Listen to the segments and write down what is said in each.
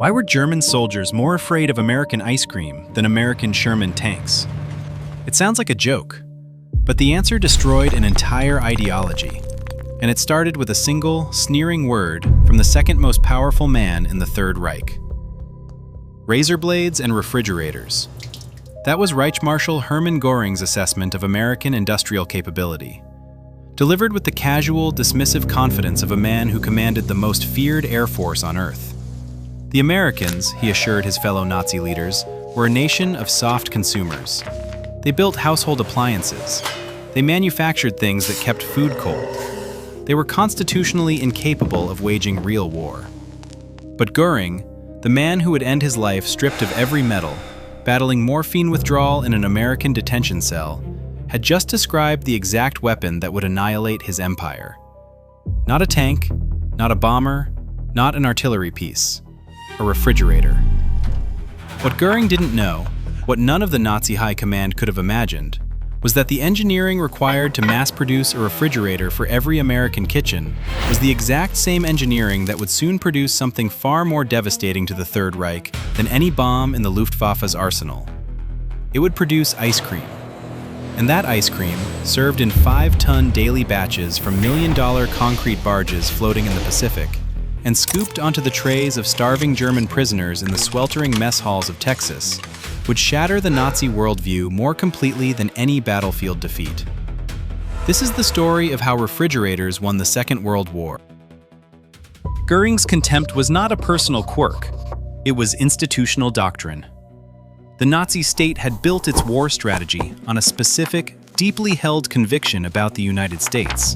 Why were German soldiers more afraid of American ice cream than American Sherman tanks? It sounds like a joke, but the answer destroyed an entire ideology. And it started with a single, sneering word from the second most powerful man in the Third Reich. Razor blades and refrigerators. That was Reich Marshal Hermann Göring's assessment of American industrial capability. Delivered with the casual, dismissive confidence of a man who commanded the most feared air force on Earth. The Americans, he assured his fellow Nazi leaders, were a nation of soft consumers. They built household appliances. They manufactured things that kept food cold. They were constitutionally incapable of waging real war. But Göring, the man who would end his life stripped of every metal, battling morphine withdrawal in an American detention cell, had just described the exact weapon that would annihilate his empire. Not a tank, not a bomber, not an artillery piece. A refrigerator. What Göring didn't know, what none of the Nazi high command could have imagined, was that the engineering required to mass-produce a refrigerator for every American kitchen was the exact same engineering that would soon produce something far more devastating to the Third Reich than any bomb in the Luftwaffe's arsenal. It would produce ice cream. And that ice cream, served in 5-ton daily batches from million-dollar concrete barges floating in the Pacific, and scooped onto the trays of starving German prisoners in the sweltering mess halls of Texas, would shatter the Nazi worldview more completely than any battlefield defeat. This is the story of how refrigerators won the Second World War. Göring's contempt was not a personal quirk. It was institutional doctrine. The Nazi state had built its war strategy on a specific, deeply held conviction about the United States.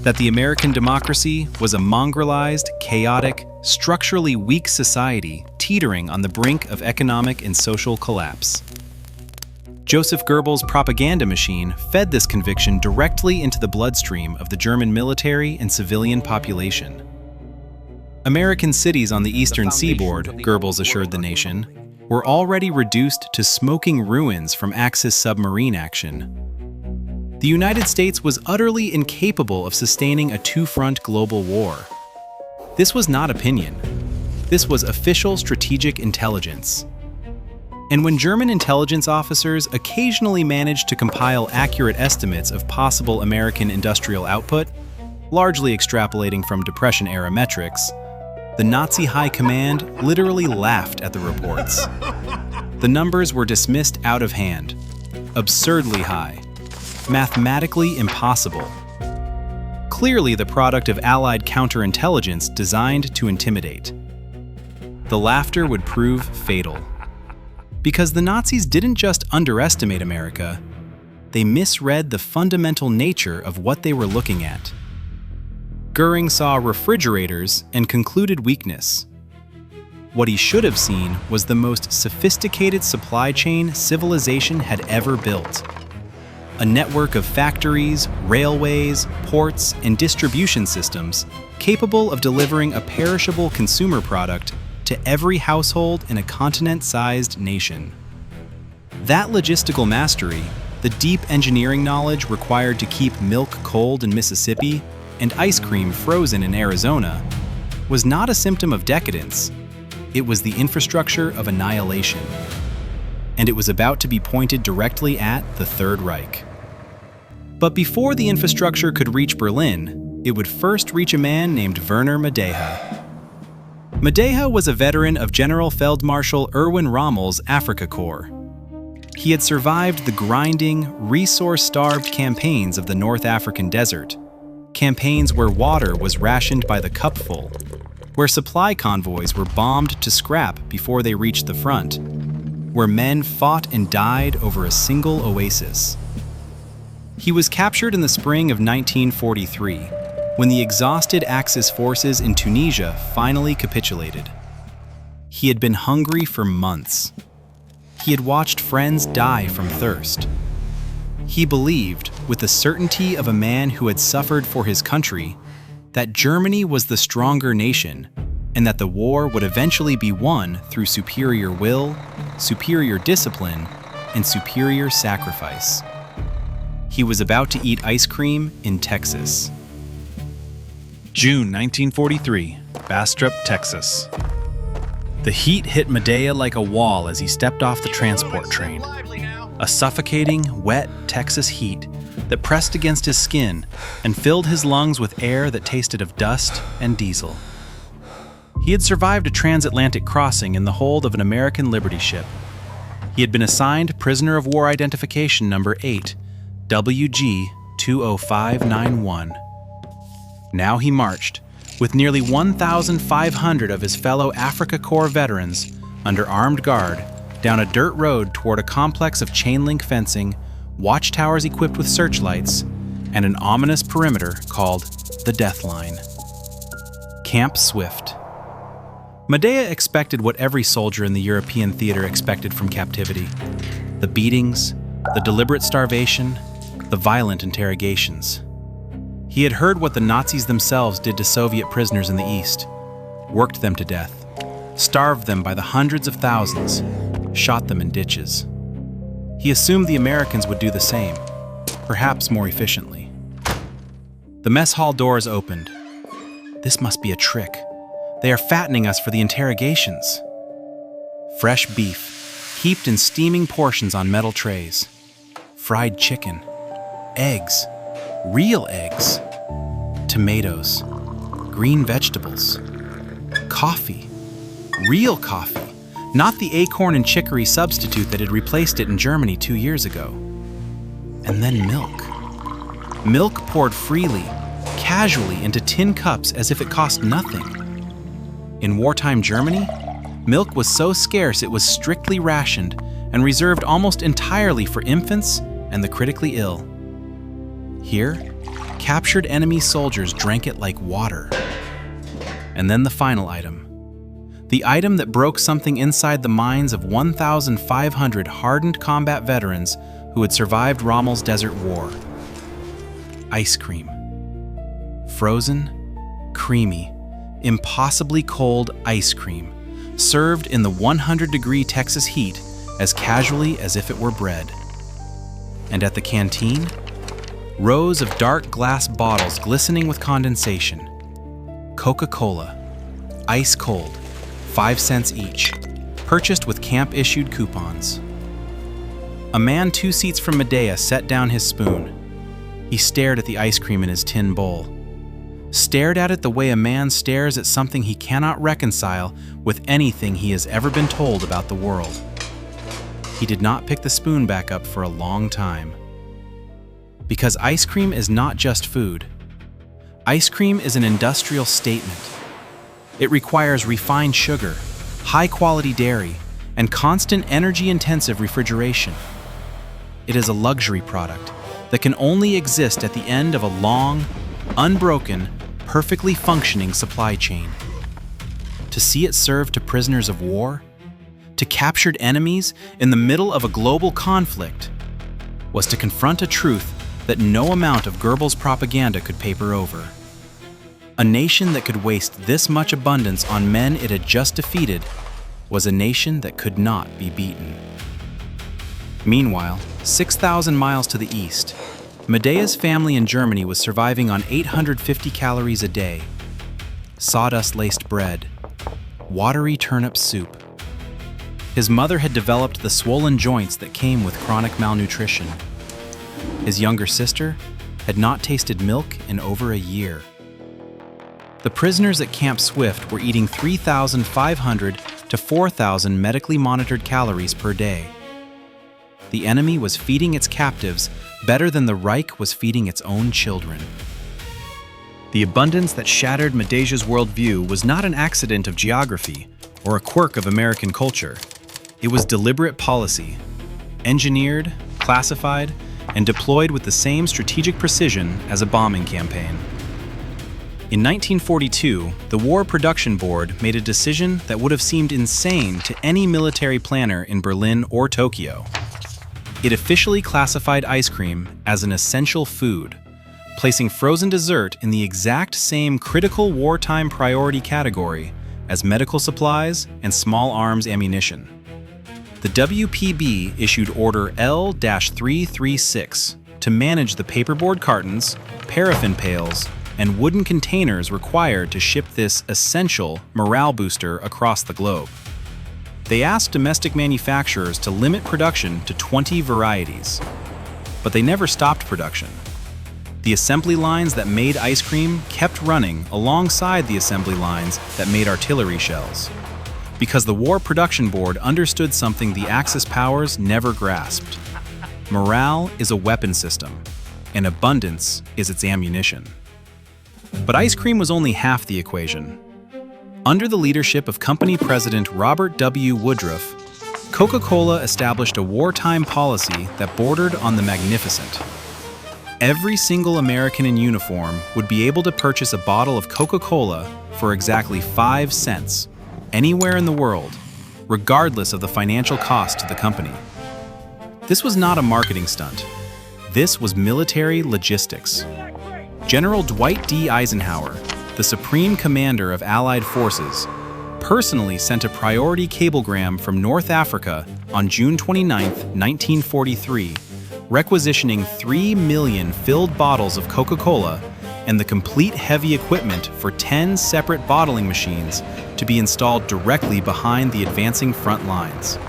That the American democracy was a mongrelized, chaotic, structurally weak society teetering on the brink of economic and social collapse. Joseph Goebbels' propaganda machine fed this conviction directly into the bloodstream of the German military and civilian population. American cities on the eastern seaboard, Goebbels assured the nation, were already reduced to smoking ruins from Axis submarine action. The United States was utterly incapable of sustaining a two-front global war. This was not opinion. This was official strategic intelligence. And when German intelligence officers occasionally managed to compile accurate estimates of possible American industrial output, largely extrapolating from Depression-era metrics, the Nazi high command literally laughed at the reports. The numbers were dismissed out of hand, absurdly high, mathematically impossible. Clearly the product of Allied counterintelligence designed to intimidate. The laughter would prove fatal. Because the Nazis didn't just underestimate America, they misread the fundamental nature of what they were looking at. Göring saw refrigerators and concluded weakness. What he should have seen was the most sophisticated supply chain civilization had ever built. A network of factories, railways, ports, and distribution systems capable of delivering a perishable consumer product to every household in a continent-sized nation. That logistical mastery, the deep engineering knowledge required to keep milk cold in Mississippi and ice cream frozen in Arizona, was not a symptom of decadence. It was the infrastructure of annihilation. And it was about to be pointed directly at the Third Reich. But before the infrastructure could reach Berlin, it would first reach a man named Werner Madeha. Madeha was a veteran of General Feldmarschall Erwin Rommel's Afrika Korps. He had survived the grinding, resource-starved campaigns of the North African desert, campaigns where water was rationed by the cupful, where supply convoys were bombed to scrap before they reached the front, where men fought and died over a single oasis. He was captured in the spring of 1943, when the exhausted Axis forces in Tunisia finally capitulated. He had been hungry for months. He had watched friends die from thirst. He believed, with the certainty of a man who had suffered for his country, that Germany was the stronger nation, and that the war would eventually be won through superior will, superior discipline, and superior sacrifice. He was about to eat ice cream in Texas. June 1943, Bastrop, Texas. The heat hit Medea like a wall as he stepped off the transport train. A suffocating, wet Texas heat that pressed against his skin and filled his lungs with air that tasted of dust and diesel. He had survived a transatlantic crossing in the hold of an American Liberty ship. He had been assigned prisoner of war identification number 8, WG 20591. Now he marched, with nearly 1,500 of his fellow Africa Corps veterans under armed guard, down a dirt road toward a complex of chain-link fencing, watchtowers equipped with searchlights, and an ominous perimeter called the Death Line. Camp Swift. Medea expected what every soldier in the European theater expected from captivity: the beatings, the deliberate starvation, the violent interrogations. He had heard what the Nazis themselves did to Soviet prisoners in the East: worked them to death, starved them by the hundreds of thousands, shot them in ditches. He assumed the Americans would do the same, perhaps more efficiently. The mess hall doors opened. This must be a trick. They are fattening us for the interrogations. Fresh beef, heaped in steaming portions on metal trays. Fried chicken. Eggs. Real eggs. Tomatoes. Green vegetables. Coffee. Real coffee. Not the acorn and chicory substitute that had replaced it in Germany 2 years ago. And then milk. Milk poured freely, casually into tin cups as if it cost nothing. In wartime Germany, milk was so scarce it was strictly rationed and reserved almost entirely for infants and the critically ill. Here, captured enemy soldiers drank it like water. And then the final item. The item that broke something inside the minds of 1,500 hardened combat veterans who had survived Rommel's Desert War. Ice cream. Frozen, creamy, impossibly cold ice cream, served in the 100-degree Texas heat as casually as if it were bread. And at the canteen, rows of dark glass bottles glistening with condensation. Coca-Cola, ice cold, 5 cents each, purchased with camp-issued coupons. A man 2 seats from Medea set down his spoon. He stared at the ice cream in his tin bowl. Stared at it the way a man stares at something he cannot reconcile with anything he has ever been told about the world. He did not pick the spoon back up for a long time. Because ice cream is not just food. Ice cream is an industrial statement. It requires refined sugar, high-quality dairy, and constant energy-intensive refrigeration. It is a luxury product that can only exist at the end of a long, unbroken, perfectly functioning supply chain. To see it served to prisoners of war, to captured enemies in the middle of a global conflict, was to confront a truth that no amount of Goebbels' propaganda could paper over. A nation that could waste this much abundance on men it had just defeated was a nation that could not be beaten. Meanwhile, 6,000 miles to the east, Medea's family in Germany was surviving on 850 calories a day, sawdust-laced bread, watery turnip soup. His mother had developed the swollen joints that came with chronic malnutrition. His younger sister had not tasted milk in over a year. The prisoners at Camp Swift were eating 3,500 to 4,000 medically monitored calories per day. The enemy was feeding its captives better than the Reich was feeding its own children. The abundance that shattered Medea's worldview was not an accident of geography or a quirk of American culture. It was deliberate policy, engineered, classified, and deployed with the same strategic precision as a bombing campaign. In 1942, the War Production Board made a decision that would have seemed insane to any military planner in Berlin or Tokyo. It officially classified ice cream as an essential food, placing frozen dessert in the exact same critical wartime priority category as medical supplies and small arms ammunition. The WPB issued Order L-336 to manage the paperboard cartons, paraffin pails, and wooden containers required to ship this essential morale booster across the globe. They asked domestic manufacturers to limit production to 20 varieties. But they never stopped production. The assembly lines that made ice cream kept running alongside the assembly lines that made artillery shells. Because the War Production Board understood something the Axis powers never grasped. Morale is a weapon system, and abundance is its ammunition. But ice cream was only half the equation. Under the leadership of company president Robert W. Woodruff, Coca-Cola established a wartime policy that bordered on the magnificent. Every single American in uniform would be able to purchase a bottle of Coca-Cola for exactly 5 cents, anywhere in the world, regardless of the financial cost to the company. This was not a marketing stunt. This was military logistics. General Dwight D. Eisenhower, the supreme commander of Allied forces, personally sent a priority cablegram from North Africa on June 29, 1943, requisitioning 3 million filled bottles of Coca-Cola and the complete heavy equipment for 10 separate bottling machines to be installed directly behind the advancing front lines.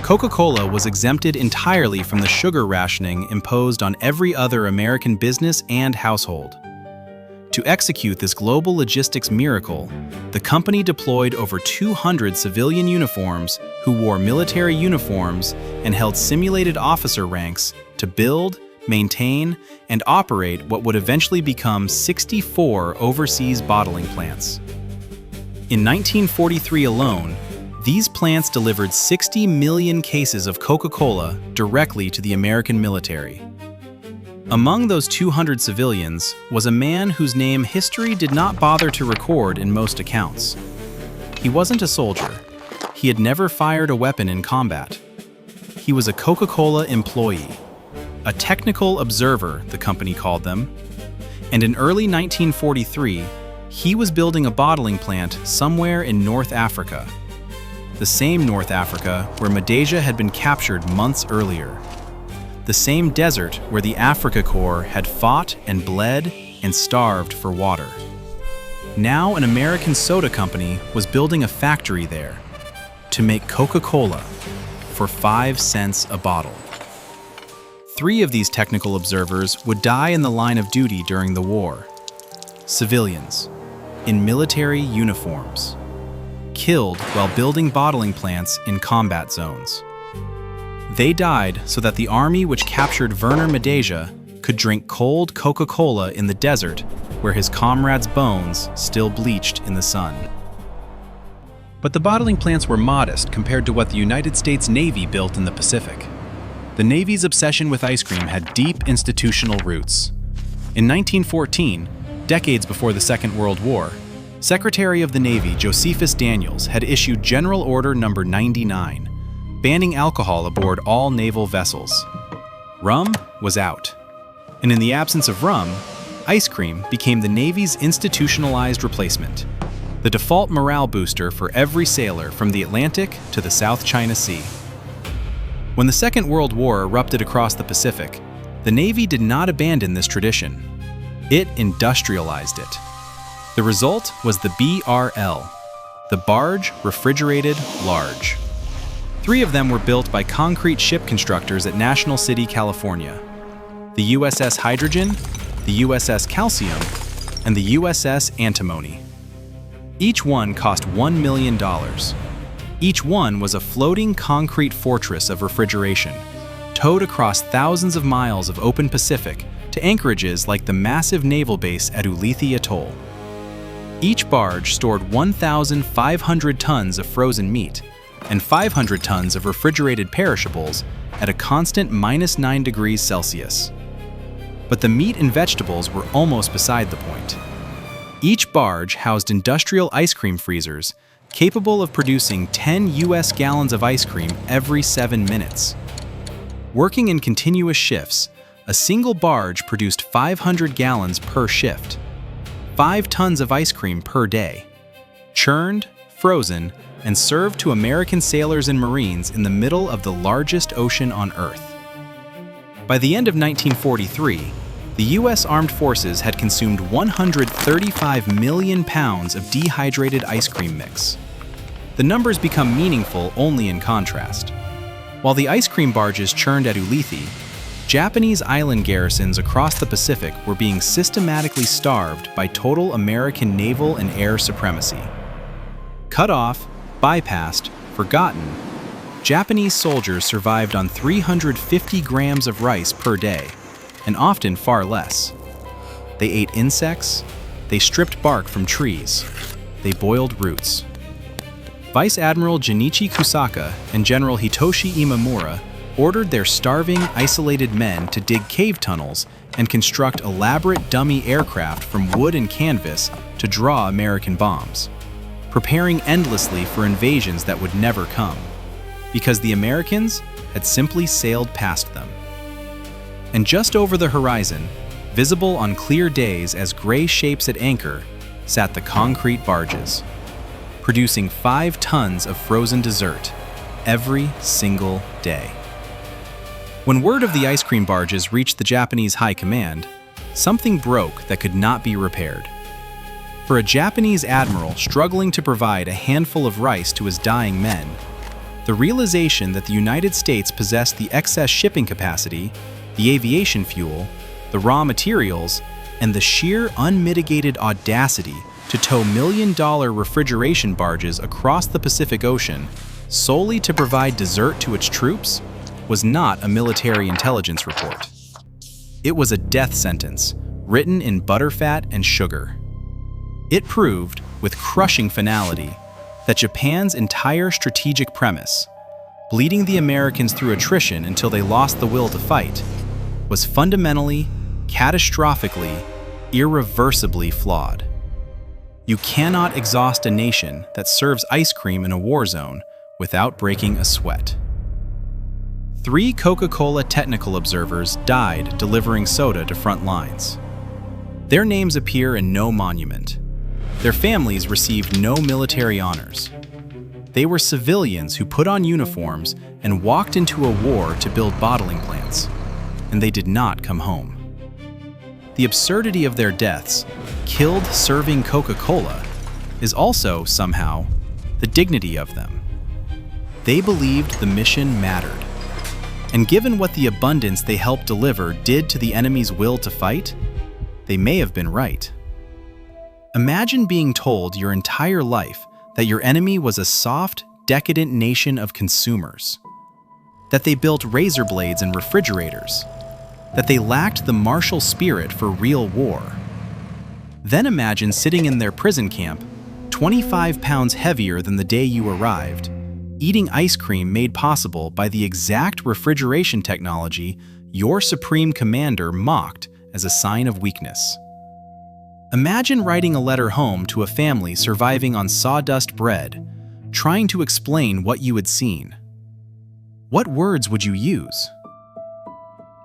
Coca-Cola was exempted entirely from the sugar rationing imposed on every other American business and household. To execute this global logistics miracle, the company deployed over 200 civilian uniforms who wore military uniforms and held simulated officer ranks to build, maintain, and operate what would eventually become 64 overseas bottling plants. In 1943 alone, these plants delivered 60 million cases of Coca-Cola directly to the American military. Among those 200 civilians was a man whose name history did not bother to record in most accounts. He wasn't a soldier. He had never fired a weapon in combat. He was a Coca-Cola employee, a technical observer, the company called them. And in early 1943, he was building a bottling plant somewhere in North Africa. The same North Africa where Rhodesia had been captured months earlier. The same desert where the Africa Corps had fought and bled and starved for water. Now an American soda company was building a factory there to make Coca-Cola for 5 cents a bottle. 3 of these technical observers would die in the line of duty during the war. Civilians, in military uniforms, killed while building bottling plants in combat zones. They died so that the army which captured Werner Rhodesia could drink cold Coca-Cola in the desert where his comrades' bones still bleached in the sun. But the bottling plants were modest compared to what the United States Navy built in the Pacific. The Navy's obsession with ice cream had deep institutional roots. In 1914, decades before the Second World War, Secretary of the Navy Josephus Daniels had issued General Order No. 99, banning alcohol aboard all naval vessels. Rum was out. And in the absence of rum, ice cream became the Navy's institutionalized replacement, the default morale booster for every sailor from the Atlantic to the South China Sea. When the Second World War erupted across the Pacific, the Navy did not abandon this tradition. It industrialized it. The result was the BRL, the Barge Refrigerated Large. 3 of them were built by concrete ship constructors at National City, California. The USS Hydrogen, the USS Calcium, and the USS Antimony. Each one cost $1 million. Each one was a floating concrete fortress of refrigeration, towed across thousands of miles of open Pacific to anchorages like the massive naval base at Ulithi Atoll. Each barge stored 1,500 tons of frozen meat and 500 tons of refrigerated perishables at a constant -9 degrees Celsius. But the meat and vegetables were almost beside the point. Each barge housed industrial ice cream freezers capable of producing 10 US gallons of ice cream every 7 minutes. Working in continuous shifts, a single barge produced 500 gallons per shift, 5 tons of ice cream per day, churned, frozen, and served to American sailors and Marines in the middle of the largest ocean on Earth. By the end of 1943, the U.S. Armed Forces had consumed 135 million pounds of dehydrated ice cream mix. the numbers become meaningful only in contrast. While the ice cream barges churned at Ulithi, Japanese island garrisons across the Pacific were being systematically starved by total American naval and air supremacy. Cut off, bypassed, forgotten, Japanese soldiers survived on 350 grams of rice per day, and often far less. They ate insects, they stripped bark from trees, they boiled roots. Vice Admiral Junichi Kusaka and General Hitoshi Imamura ordered their starving, isolated men to dig cave tunnels and construct elaborate dummy aircraft from wood and canvas to draw American bombs, preparing endlessly for invasions that would never come, because the Americans had simply sailed past them. And just over the horizon, visible on clear days as gray shapes at anchor, sat the concrete barges, producing 5 tons of frozen dessert every single day. When word of the ice cream barges reached the Japanese high command, something broke that could not be repaired. For a Japanese admiral struggling to provide a handful of rice to his dying men, the realization that the United States possessed the excess shipping capacity, the aviation fuel, the raw materials, and the sheer unmitigated audacity to tow million-dollar refrigeration barges across the Pacific Ocean solely to provide dessert to its troops was not a military intelligence report. It was a death sentence written in butterfat and sugar. It proved, with crushing finality, that Japan's entire strategic premise, bleeding the Americans through attrition until they lost the will to fight, was fundamentally, catastrophically, irreversibly flawed. You cannot exhaust a nation that serves ice cream in a war zone without breaking a sweat. 3 Coca-Cola technical observers died delivering soda to front lines. Their names appear in no monument. Their families received no military honors. They were civilians who put on uniforms and walked into a war to build bottling plants, and they did not come home. The absurdity of their deaths, killed serving Coca-Cola, is also, somehow, the dignity of them. They believed the mission mattered. And given what the abundance they helped deliver did to the enemy's will to fight, they may have been right. Imagine being told your entire life that your enemy was a soft, decadent nation of consumers, that they built razor blades and refrigerators, that they lacked the martial spirit for real war. Then imagine sitting in their prison camp, 25 pounds heavier than the day you arrived, eating ice cream made possible by the exact refrigeration technology your supreme commander mocked as a sign of weakness. Imagine writing a letter home to a family surviving on sawdust bread, trying to explain what you had seen. What words would you use?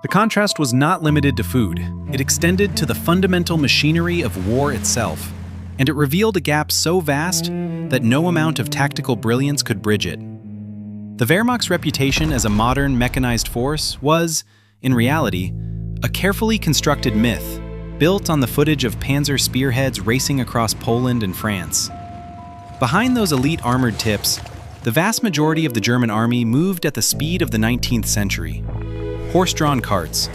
The contrast was not limited to food. It extended to the fundamental machinery of war itself, and it revealed a gap so vast that no amount of tactical brilliance could bridge it. The Wehrmacht's reputation as a modern mechanized force was, in reality, a carefully constructed myth, built on the footage of panzer spearheads racing across Poland and France. Behind those elite armored tips, the vast majority of the German army moved at the speed of the 19th century. Horse-drawn carts,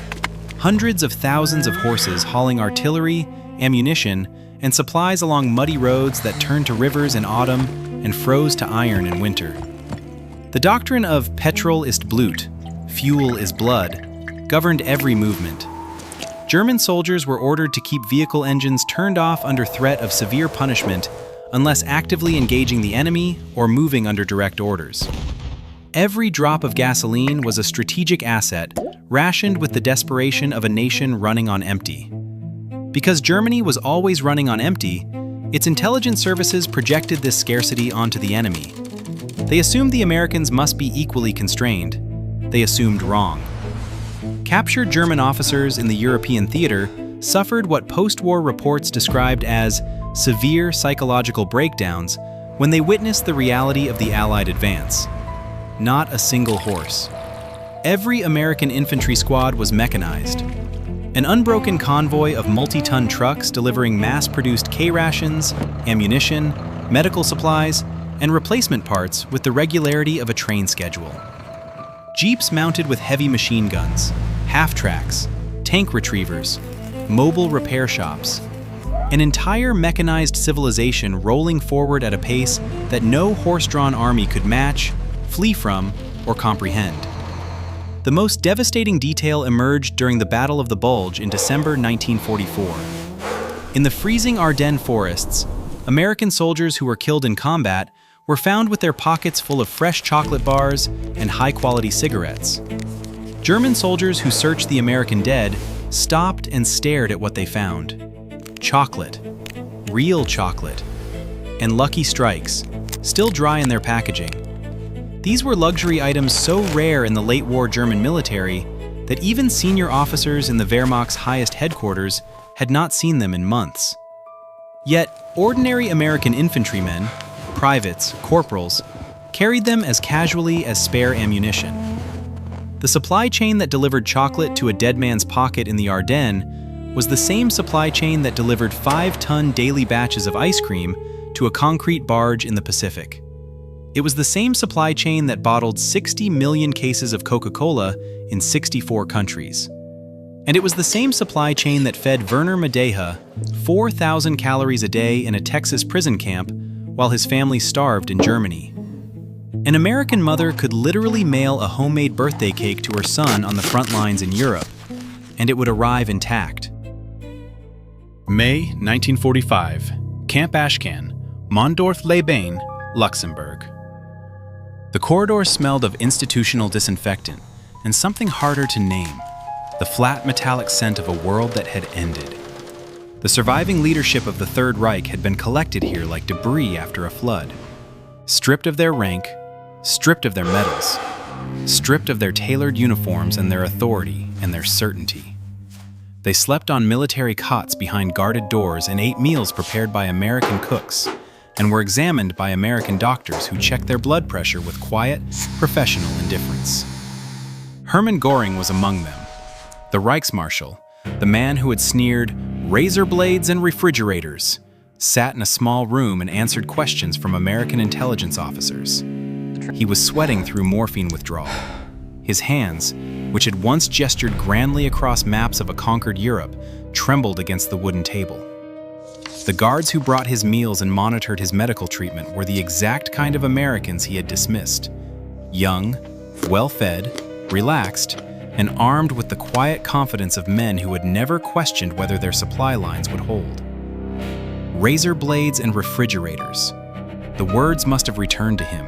hundreds of thousands of horses hauling artillery, ammunition, and supplies along muddy roads that turned to rivers in autumn and froze to iron in winter. The doctrine of Petrol ist Blut, fuel is blood, governed every movement. German soldiers were ordered to keep vehicle engines turned off under threat of severe punishment unless actively engaging the enemy or moving under direct orders. Every drop of gasoline was a strategic asset, rationed with the desperation of a nation running on empty. Because Germany was always running on empty, its intelligence services projected this scarcity onto the enemy. They assumed the Americans must be equally constrained. They assumed wrong. Captured German officers in the European theater suffered what post-war reports described as severe psychological breakdowns when they witnessed the reality of the Allied advance. Not a single horse. Every American infantry squad was mechanized. An unbroken convoy of multi-ton trucks delivering mass-produced K-rations, ammunition, medical supplies, and replacement parts with the regularity of a train schedule. Jeeps mounted with heavy machine guns, half-tracks, tank retrievers, mobile repair shops, an entire mechanized civilization rolling forward at a pace that no horse-drawn army could match, flee from, or comprehend. The most devastating detail emerged during the Battle of the Bulge in December 1944. In the freezing Ardennes forests, American soldiers who were killed in combat were found with their pockets full of fresh chocolate bars and high-quality cigarettes. German soldiers who searched the American dead stopped and stared at what they found. Chocolate, real chocolate, and Lucky Strikes, still dry in their packaging. These were luxury items so rare in the late war German military that even senior officers in the Wehrmacht's highest headquarters had not seen them in months. Yet, ordinary American infantrymen, privates, corporals, carried them as casually as spare ammunition. The supply chain that delivered chocolate to a dead man's pocket in the Ardennes was the same supply chain that delivered 5-ton daily batches of ice cream to a concrete barge in the Pacific. It was the same supply chain that bottled 60 million cases of Coca-Cola in 64 countries. And it was the same supply chain that fed Werner Madeha 4,000 calories a day in a Texas prison camp while his family starved in Germany. An American mother could literally mail a homemade birthday cake to her son on the front lines in Europe, and it would arrive intact. May 1945, Camp Ashcan, Mondorf-les-Bains, Luxembourg. The corridor smelled of institutional disinfectant and something harder to name, the flat metallic scent of a world that had ended. The surviving leadership of the Third Reich had been collected here like debris after a flood. Stripped of their rank, stripped of their medals, stripped of their tailored uniforms and their authority and their certainty. They slept on military cots behind guarded doors and ate meals prepared by American cooks, and were examined by American doctors who checked their blood pressure with quiet, professional indifference. Hermann Göring was among them, the Reichsmarshal, the man who had sneered, "razor blades and refrigerators," sat in a small room and answered questions from American intelligence officers. He was sweating through morphine withdrawal. His hands, which had once gestured grandly across maps of a conquered Europe, trembled against the wooden table. The guards who brought his meals and monitored his medical treatment were the exact kind of Americans he had dismissed. Young, well-fed, relaxed, and armed with the quiet confidence of men who had never questioned whether their supply lines would hold. Razor blades and refrigerators. The words must have returned to him.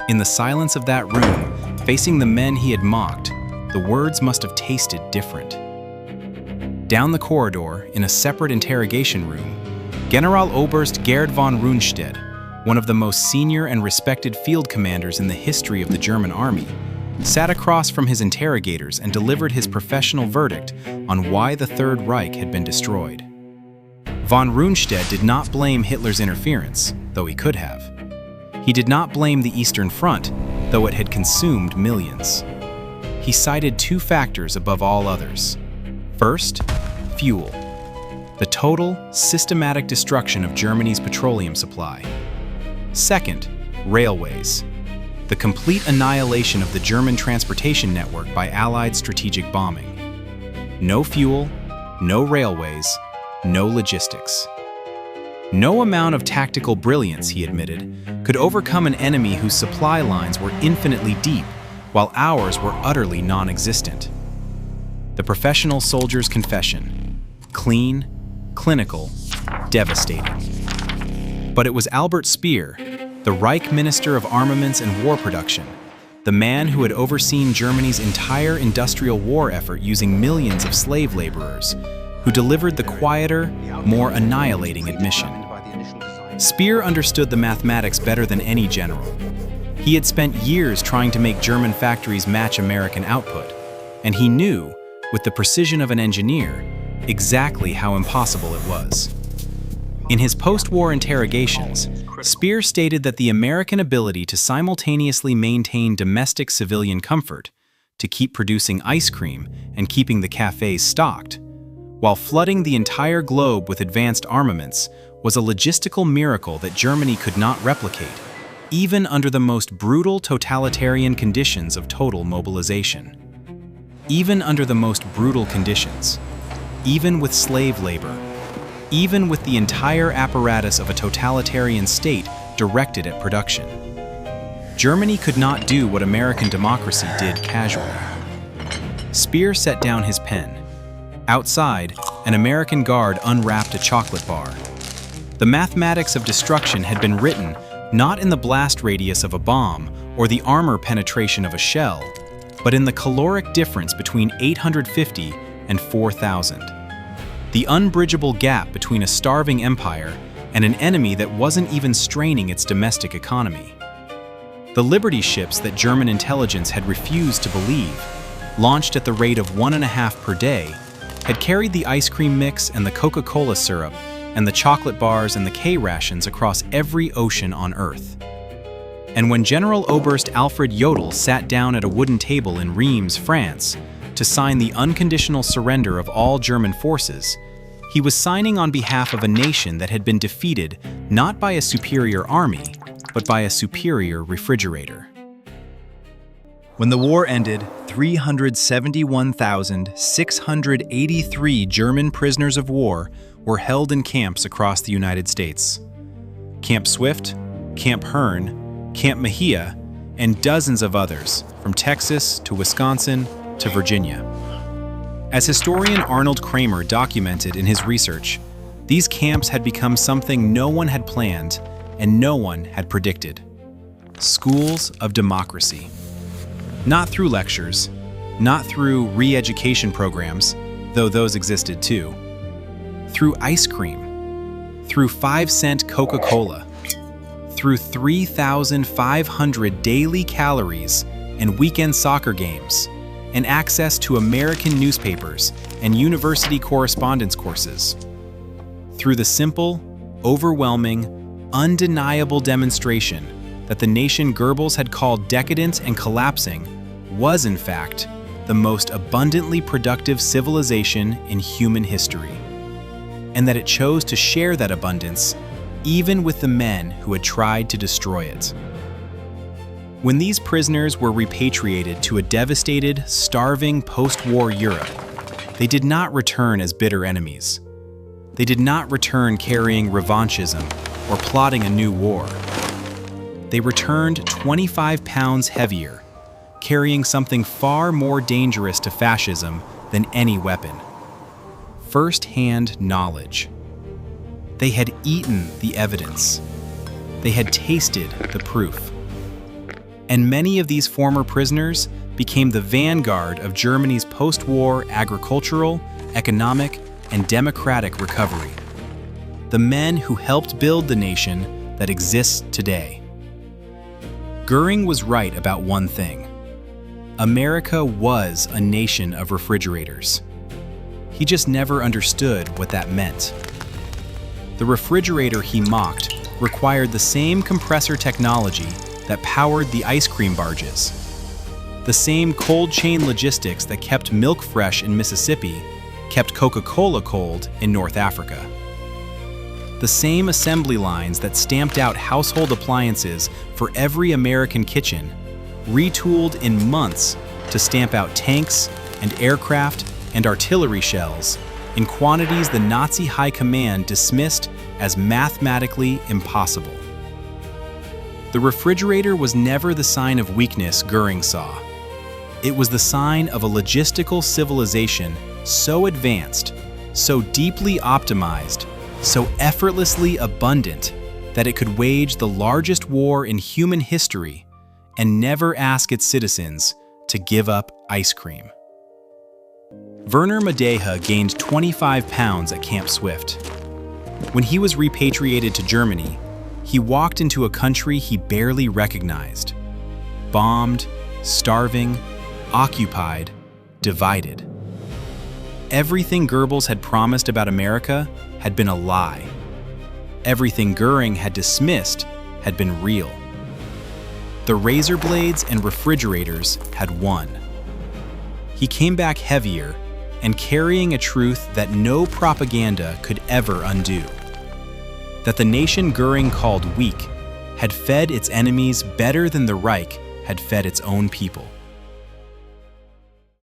In the silence of that room, facing the men he had mocked, the words must have tasted different. Down the corridor, in a separate interrogation room, Generaloberst Gerd von Rundstedt, one of the most senior and respected field commanders in the history of the German army, sat across from his interrogators and delivered his professional verdict on why the Third Reich had been destroyed. Von Rundstedt did not blame Hitler's interference, though he could have. He did not blame the Eastern Front, though it had consumed millions. He cited two factors above all others. First, fuel. The total, systematic destruction of Germany's petroleum supply. Second, railways. The complete annihilation of the German transportation network by Allied strategic bombing. No fuel, no railways, no logistics. No amount of tactical brilliance, he admitted, could overcome an enemy whose supply lines were infinitely deep, while ours were utterly non-existent. The professional soldier's confession. Clean, clinical, devastating. But it was Albert Speer, the Reich Minister of Armaments and War Production, the man who had overseen Germany's entire industrial war effort using millions of slave laborers, who delivered the quieter, more annihilating admission. Speer understood the mathematics better than any general. He had spent years trying to make German factories match American output, and he knew, with the precision of an engineer, exactly how impossible it was. In his post-war interrogations, Speer stated that the American ability to simultaneously maintain domestic civilian comfort, to keep producing ice cream and keeping the cafes stocked, while flooding the entire globe with advanced armaments, was a logistical miracle that Germany could not replicate, even under the most brutal totalitarian conditions of total mobilization. Even under the most brutal conditions, even with slave labor, even with the entire apparatus of a totalitarian state directed at production. Germany could not do what American democracy did casually. Speer set down his pen. Outside, an American guard unwrapped a chocolate bar. The mathematics of destruction had been written not in the blast radius of a bomb or the armor penetration of a shell, but in the caloric difference between 850 and 4,000. The unbridgeable gap between a starving empire and an enemy that wasn't even straining its domestic economy. The Liberty ships that German intelligence had refused to believe, launched at the rate of 1.5 per day, had carried the ice cream mix and the Coca-Cola syrup and the chocolate bars and the K-rations across every ocean on Earth. And when General Oberst Alfred Jodl sat down at a wooden table in Reims, France, to sign the unconditional surrender of all German forces, he was signing on behalf of a nation that had been defeated not by a superior army, but by a superior refrigerator. When the war ended, 371,683 German prisoners of war were held in camps across the United States. Camp Swift, Camp Hearn, Camp Mejia, and dozens of others, from Texas to Wisconsin to Virginia. As historian Arnold Kramer documented in his research, these camps had become something no one had planned and no one had predicted. Schools of democracy. Not through lectures, not through re-education programs, though those existed too. Through ice cream, through 5-cent Coca-Cola, through 3,500 daily calories and weekend soccer games, and access to American newspapers and university correspondence courses. Through the simple, overwhelming, undeniable demonstration that the nation Goebbels had called decadent and collapsing was, in fact, the most abundantly productive civilization in human history, and that it chose to share that abundance even with the men who had tried to destroy it. When these prisoners were repatriated to a devastated, starving post-war Europe, they did not return as bitter enemies. They did not return carrying revanchism or plotting a new war. They returned 25 pounds heavier, carrying something far more dangerous to fascism than any weapon: first-hand knowledge. They had eaten the evidence. They had tasted the proof. And many of these former prisoners became the vanguard of Germany's post-war agricultural, economic, and democratic recovery. The men who helped build the nation that exists today. Göring was right about one thing. America was a nation of refrigerators. He just never understood what that meant. The refrigerator he mocked required the same compressor technology that powered the ice cream barges, the same cold chain logistics that kept milk fresh in Mississippi kept Coca-Cola cold in North Africa. The same assembly lines that stamped out household appliances for every American kitchen retooled in months to stamp out tanks and aircraft and artillery shells in quantities the Nazi high command dismissed as mathematically impossible. The refrigerator was never the sign of weakness Göring saw. It was the sign of a logistical civilization so advanced, so deeply optimized, so effortlessly abundant that it could wage the largest war in human history and never ask its citizens to give up ice cream. Werner Madeha gained 25 pounds at Camp Swift. When he was repatriated to Germany, he walked into a country he barely recognized. Bombed, starving, occupied, divided. Everything Goebbels had promised about America had been a lie. Everything Göring had dismissed had been real. The razor blades and refrigerators had won. He came back heavier and carrying a truth that no propaganda could ever undo. That the nation Göring called weak had fed its enemies better than the Reich had fed its own people.